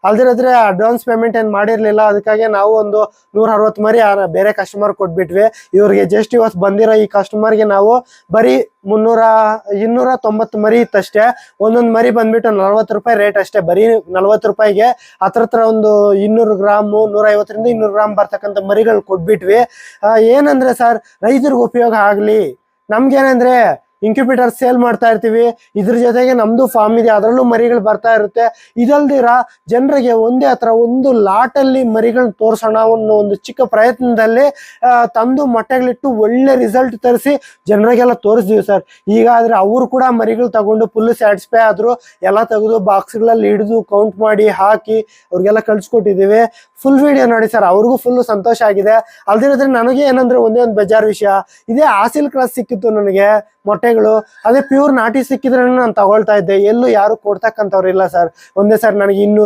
ಅಲ್ದಿರೋದ್ರೆ advance payment ಏನ್ ಮಾಡಿರ್ಲಿಲ್ಲ, ಅದಕ್ಕಾಗಿ ನಾವು ಒಂದು 160 ಮರಿ ಬೇರೆ ಕಸ್ಟಮರ್ ಕೊಟ್ಬಿಟ್ವಿ. ಇವ್ರಿಗೆ ಜಸ್ಟ್ ಇವತ್ತು ಬಂದಿರೋ ಈ ಕಸ್ಟಮರ್ಗೆ ನಾವು ಬರೀ 290 ಮರಿ ಇತ್ತಷ್ಟೇ. ಒಂದೊಂದು ಮರಿ ಬಂದ್ಬಿಟ್ಟು 40 ರೂಪಾಯಿ ರೇಟ್ ಅಷ್ಟೇ. ಬರೀ 40 ರೂಪಾಯಿಗೆ ಹತ್ರ ಒಂದು 200 ಗ್ರಾಮ್ 150ರಿಂದ 200 ಗ್ರಾಮ್ ಬರ್ತಕ್ಕಂಥ ಮರಿಗಳು ಕೊಟ್ಬಿಟ್ವಿ. ಏನಂದ್ರೆ ಸರ್, ರೈತರಿಗೆ ಉಪಯೋಗ ಆಗ್ಲಿ. ನಮ್ಗೇನಂದ್ರೆ ಇನ್ಕ್ಯುಬೇಟರ್ ಸೇಲ್ ಮಾಡ್ತಾ ಇರ್ತೀವಿ, ಇದ್ರ ಜೊತೆಗೆ ನಮ್ದು ಫಾರ್ಮ್ ಇದೆ, ಅದರಲ್ಲೂ ಮರಿಗಳು ಬರ್ತಾ ಇರುತ್ತೆ. ಇದಲ್ದಿರ ಜನರಿಗೆ ಒಂದೇ ಹತ್ರ ಒಂದು ಲಾಟಲ್ಲಿ ಮರಿಗಳನ್ನ ತೋರ್ಸೋಣ ಅನ್ನೋ ಒಂದು ಚಿಕ್ಕ ಪ್ರಯತ್ನದಲ್ಲಿ ತಂದು ಮೊಟ್ಟೆಗಳಿಟ್ಟು ಒಳ್ಳೆ ರಿಸಲ್ಟ್ ತರಿಸಿ ಜನರಿಗೆಲ್ಲ ತೋರಿಸ್ತೀವಿ ಸರ್. ಈಗಾದ್ರೆ ಅವರು ಕೂಡ ಮರಿಗಳು ತಗೊಂಡು ಫುಲ್ ಸ್ಯಾಟಿಸ್ಫೈ ಆದ್ರು. ಎಲ್ಲ ತೆಗೆದು ಬಾಕ್ಸ್ಗಳಲ್ಲಿ ಹಿಡಿದು ಕೌಂಟ್ ಮಾಡಿ ಹಾಕಿ ಅವ್ರಿಗೆಲ್ಲ ಕಳ್ಸಿಕೊಟ್ಟಿದ್ದೀವಿ. ಫುಲ್ ವಿಡಿಯೋ ನೋಡಿ ಸರ್, ಅವ್ರಿಗೂ ಫುಲ್ ಸಂತೋಷ ಆಗಿದೆ. ಅಲ್ದಿರೋದ್ರೆ ನನಗೆ ಏನಂದ್ರೆ ಒಂದೇ ಒಂದು ಬೇಜಾರು ವಿಷಯ, ಇದೇ ಆಸಿಲ್ ಕ್ರಾಸ್ ಸಿಕ್ಕಿತ್ತು ನನಗೆ ಮೊಟ್ಟೆಗಳು. ಅದೇ ಪ್ಯೂರ್ ನಾಟಿ ಸಿಕ್ಕಿದ್ರೆ ನಾನು ತಗೊಳ್ತಾ ಇದ್ದೆ. ಎಲ್ಲೂ ಯಾರು ಕೊಡ್ತಕ್ಕಂಥವ್ರು ಇಲ್ಲ ಸರ್. ಒಂದೇ ಸರ್ ನನಗೆ 200